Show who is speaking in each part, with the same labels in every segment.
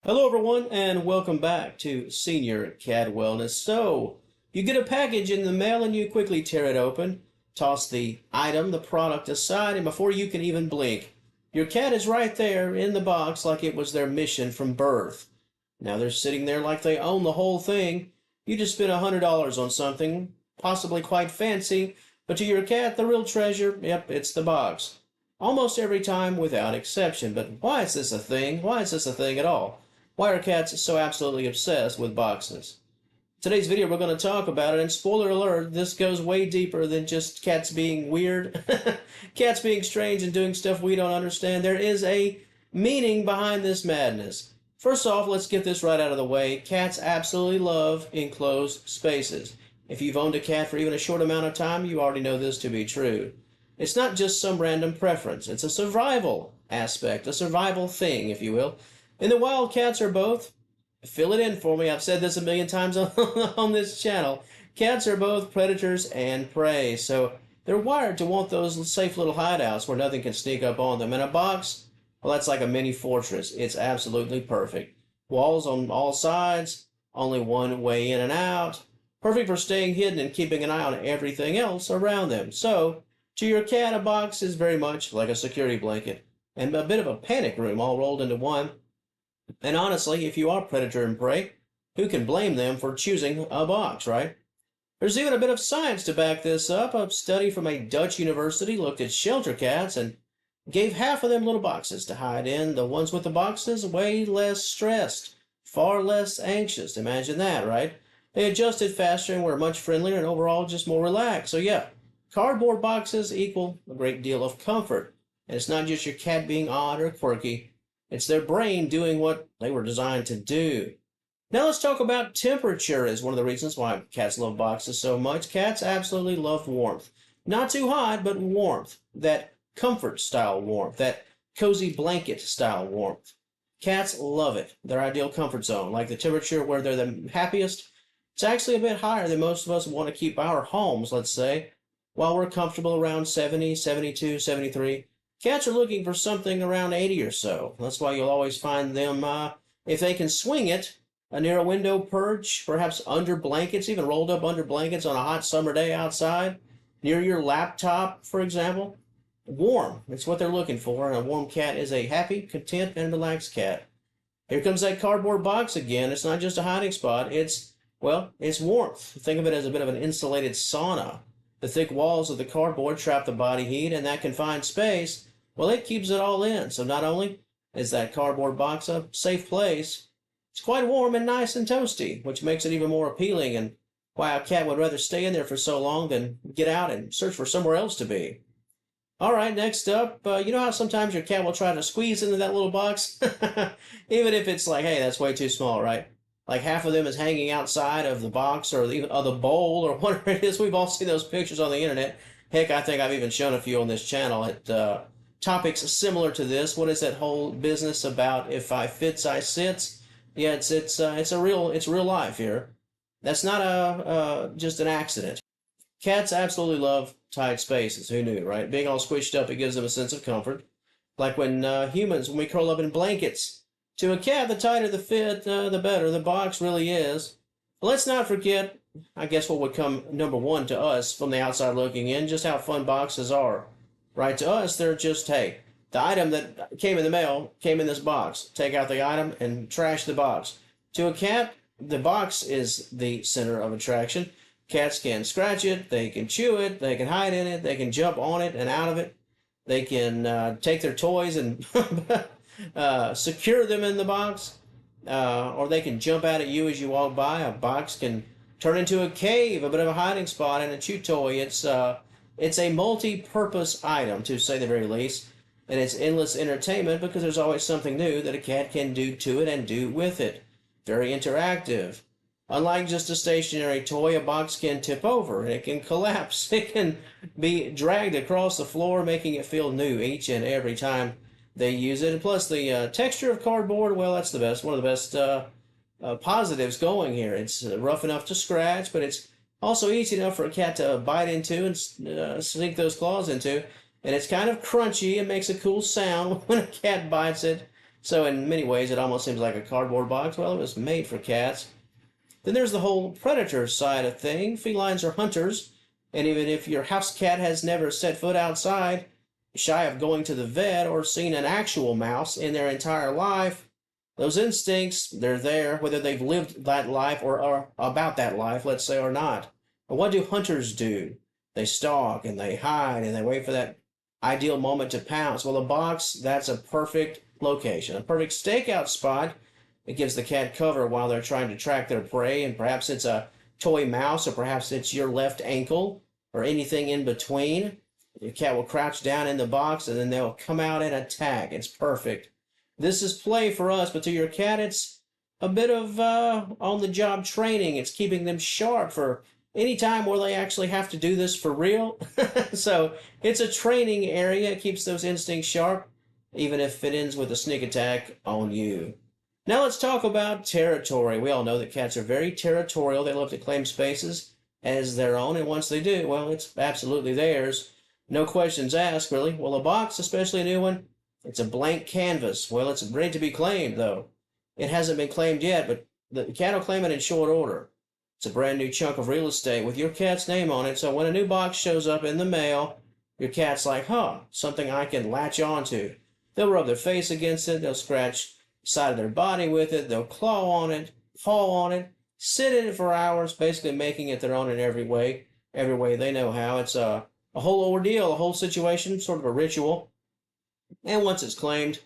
Speaker 1: Hello, everyone, and welcome back to Senior Cat Wellness. So, you get a package in the mail and you quickly tear it open, toss the item, the product aside, and before you can even blink, your cat is right there in the box like it was their mission from birth. Now they're sitting there like they own the whole thing. You just spent $100 on something, possibly quite fancy, but to your cat, the real treasure, yep, it's the box. Almost every time without exception. But why is this a thing? Why is this a thing at all? Why are cats so absolutely obsessed with boxes? Today's video we're going to talk about it, and spoiler alert, this goes way deeper than just cats being weird, cats being strange and doing stuff we don't understand. There is a meaning behind this madness. First off, let's get this right out of the way. Cats absolutely love enclosed spaces. If you've owned a cat for even a short amount of time, you already know this to be true. It's not just some random preference. It's a survival aspect, a survival thing, if you will. In the wild, cats are both, fill it in for me, I've said this a million times on this channel, cats are both predators and prey, so they're wired to want those safe little hideouts where nothing can sneak up on them. And a box, well, that's like a mini fortress. It's absolutely perfect. Walls on all sides, only one way in and out, perfect for staying hidden and keeping an eye on everything else around them. So, to your cat, a box is very much like a security blanket and a bit of a panic room all rolled into one. And honestly, if you are predator and prey, who can blame them for choosing a box, right? There's even a bit of science to back this up. A study from a Dutch university looked at shelter cats and gave half of them little boxes to hide in. The ones with the boxes, way less stressed, far less anxious. Imagine that, right? They adjusted faster and were much friendlier and overall just more relaxed. So yeah, cardboard boxes equal a great deal of comfort. And it's not just your cat being odd or quirky. It's their brain doing what they were designed to do. Now let's talk about temperature as one of the reasons why cats love boxes so much. Cats absolutely love warmth. Not too hot, but warmth. That comfort style warmth. That cozy blanket style warmth. Cats love it. Their ideal comfort zone. Like the temperature where they're the happiest. It's actually a bit higher than most of us want to keep our homes, let's say. While we're comfortable around 70, 72, 73. Cats are looking for something around 80 or so. That's why you'll always find them, if they can swing it, near a window perch, perhaps under blankets, even rolled up under blankets on a hot summer day outside, near your laptop, for example. Warm. It's what they're looking for, and a warm cat is a happy, content, and relaxed cat. Here comes that cardboard box again. It's not just a hiding spot. It's warmth. Think of it as a bit of an insulated sauna. The thick walls of the cardboard trap the body heat, and that confined space, well, it keeps it all in. So not only is that cardboard box a safe place, it's quite warm and nice and toasty, which makes it even more appealing and why a cat would rather stay in there for so long than get out and search for somewhere else to be. All right, next up, you know how sometimes your cat will try to squeeze into that little box? Even if it's like, hey, that's way too small, right? Like half of them is hanging outside of the box or the bowl or whatever it is. We've all seen those pictures on the internet. Heck, I think I've even shown a few on this channel at topics similar to this. What is that whole business about if I fits, I sits? Yeah, it's real life here. That's not just an accident. Cats absolutely love tight spaces. Who knew, right? Being all squished up, it gives them a sense of comfort. Like when humans, when we curl up in blankets. To a cat, the tighter the fit, the better. The box really is. But let's not forget, I guess what would come number one to us from the outside looking in, just how fun boxes are. Right, to us, they're just, hey, the item that came in the mail came in this box. Take out the item and trash the box. To a cat, the box is the center of attraction. Cats can scratch it, they can chew it, they can hide in it, they can jump on it and out of it. They can take their toys and secure them in the box. Or they can jump out at you as you walk by. A box can turn into a cave, a bit of a hiding spot, and a chew toy. It's a multi-purpose item, to say the very least, and it's endless entertainment because there's always something new that a cat can do to it and do with it. Very interactive. Unlike just a stationary toy, a box can tip over, it can collapse, it can be dragged across the floor, making it feel new each and every time they use it. And plus, the texture of cardboard, well, that's the best, one of the best positives going here. It's rough enough to scratch, but it's also easy enough for a cat to bite into and sink those claws into. And it's kind of crunchy. It makes a cool sound when a cat bites it. So in many ways, it almost seems like a cardboard box. Well, it was made for cats. Then there's the whole predator side of thing. Felines are hunters, and even if your house cat has never set foot outside, shy of going to the vet or seen an actual mouse in their entire life, those instincts, they're there, whether they've lived that life or are about that life, let's say, or not. But what do hunters do? They stalk and they hide and they wait for that ideal moment to pounce. Well, a box, that's a perfect location, a perfect stakeout spot. It gives the cat cover while they're trying to track their prey, and perhaps it's a toy mouse, or perhaps it's your left ankle, or anything in between. Your cat will crouch down in the box, and then they'll come out and attack. It's perfect. This is play for us, but to your cat, it's a bit of on-the-job training. It's keeping them sharp for any time where they actually have to do this for real. So it's a training area. It keeps those instincts sharp, even if it ends with a sneak attack on you. Now let's talk about territory. We all know that cats are very territorial. They love to claim spaces as their own, and once they do, well, it's absolutely theirs. No questions asked, really. Well, a box, especially a new one, it's a blank canvas. Well, it's ready to be claimed, though. It hasn't been claimed yet, but the cat will claim it in short order. It's a brand new chunk of real estate with your cat's name on it, so when a new box shows up in the mail, your cat's like, something I can latch onto. They'll rub their face against it, they'll scratch the side of their body with it, they'll claw on it, paw on it, sit in it for hours, basically making it their own in every way they know how. It's a whole ordeal, a whole situation, sort of a ritual. And once it's claimed,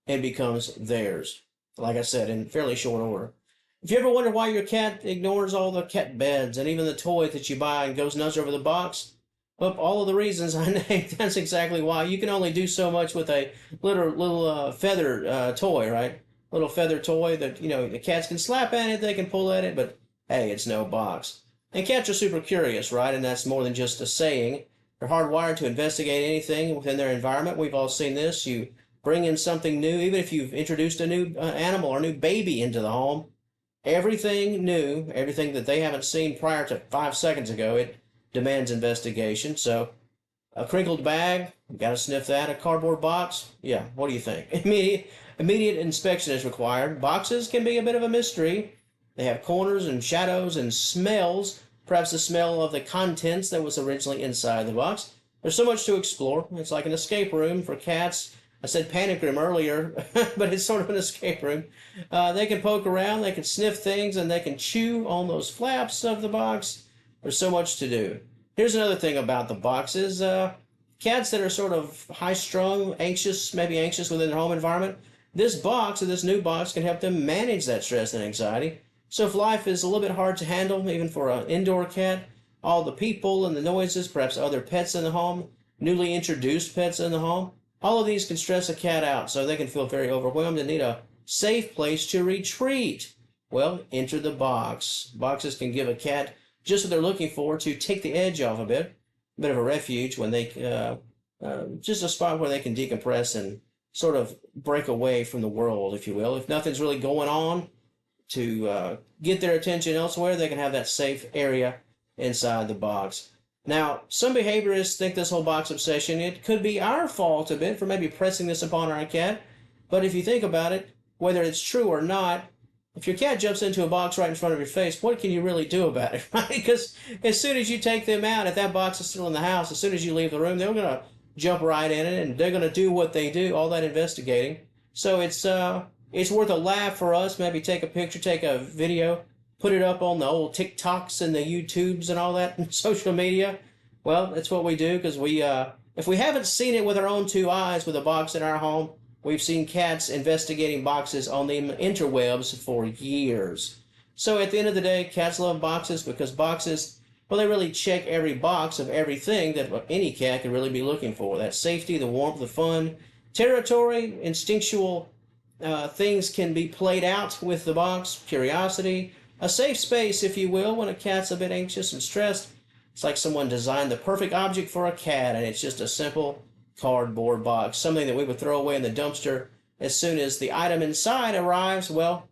Speaker 1: it becomes theirs. Like I said, in fairly short order. If you ever wonder why your cat ignores all the cat beds and even the toys that you buy and goes nuts over the box, well, all of the reasons I named, that's exactly why. You can only do so much with a little feather toy, right? Little feather toy that, the cats can slap at it, they can pull at it, but hey, it's no box. And cats are super curious, right? And that's more than just a saying. They're hardwired to investigate anything within their environment. We've all seen this. You bring in something new, even if you've introduced a new animal or new baby into the home, everything new, everything that they haven't seen prior to 5 seconds ago, it demands investigation. So a crinkled bag, got to sniff that. A cardboard box, yeah, what do you think? Immediate inspection is required. Boxes can be a bit of a mystery. They have corners and shadows and smells, perhaps the smell of the contents that was originally inside the box. There's so much to explore. It's like an escape room for cats. I said panic room earlier, but it's sort of an escape room. They can poke around, they can sniff things, and they can chew on those flaps of the box. There's so much to do. Here's another thing about the boxes. Cats that are sort of high-strung, maybe anxious within their home environment, this box, or this new box, can help them manage that stress and anxiety. So if life is a little bit hard to handle, even for an indoor cat, all the people and the noises, perhaps other pets in the home, newly introduced pets in the home, all of these can stress a cat out, so they can feel very overwhelmed and need a safe place to retreat. Well, enter the box. Boxes can give a cat just what they're looking for to take the edge off a bit of a refuge when they, just a spot where they can decompress and sort of break away from the world, if you will. If nothing's really going on, to get their attention elsewhere, they can have that safe area inside the box. Now, some behaviorists think this whole box obsession, it could be our fault a bit for maybe pressing this upon our cat. But if you think about it, whether it's true or not, if your cat jumps into a box right in front of your face, what can you really do about it, right? Because as soon as you take them out, if that box is still in the house, as soon as you leave the room, they're going to jump right in it, and they're going to do what they do, all that investigating. So it's worth a laugh for us. Maybe take a picture, take a video, put it up on the old TikToks and the YouTubes and all that social media. Well, that's what we do, because if we haven't seen it with our own two eyes with a box in our home, we've seen cats investigating boxes on the interwebs for years. So at the end of the day, cats love boxes because boxes, well, they really check every box of everything that any cat could really be looking for. That safety, the warmth, the fun, territory, instinctual things can be played out with the box, curiosity, a safe space, if you will, when a cat's a bit anxious and stressed. It's like someone designed the perfect object for a cat, and it's just a simple cardboard box, something that we would throw away in the dumpster as soon as the item inside arrives. Well,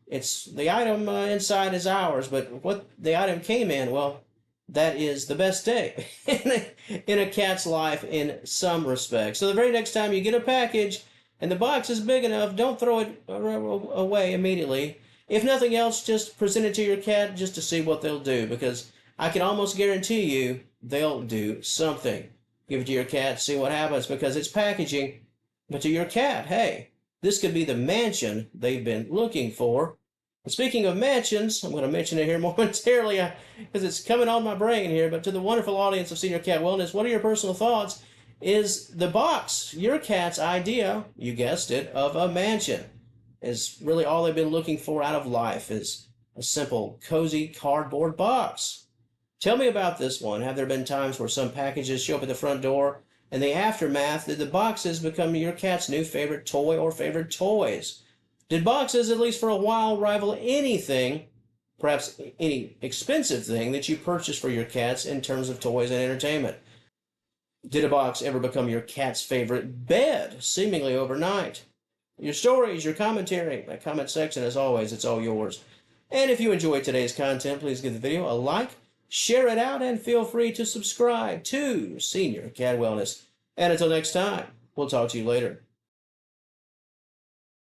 Speaker 1: it's the item inside is ours, but what the item came in, well, that is the best day in a cat's life in some respects. So the very next time you get a package, and the box is big enough, don't throw it away immediately. If nothing else, just present it to your cat just to see what they'll do, because I can almost guarantee you they'll do something. Give it to your cat, see what happens, because it's packaging. But to your cat, hey, this could be the mansion they've been looking for. And speaking of mansions, I'm going to mention it here momentarily because it's coming on my brain here, but to the wonderful audience of Senior Cat Wellness, what are your personal thoughts? Is the box your cat's idea, you guessed it, of a mansion? Is really all they've been looking for out of life is a simple, cozy cardboard box. Tell me about this one. Have there been times where some packages show up at the front door, and the aftermath, did the boxes become your cat's new favorite toy or favorite toys? Did boxes, at least for a while, rival anything, perhaps any expensive thing that you purchased for your cats in terms of toys and entertainment? Did a box ever become your cat's favorite bed, seemingly overnight? Your stories, your commentary, my comment section, as always, it's all yours. And if you enjoyed today's content, please give the video a like, share it out, and feel free to subscribe to Senior Cat Wellness. And until next time, we'll talk to you later.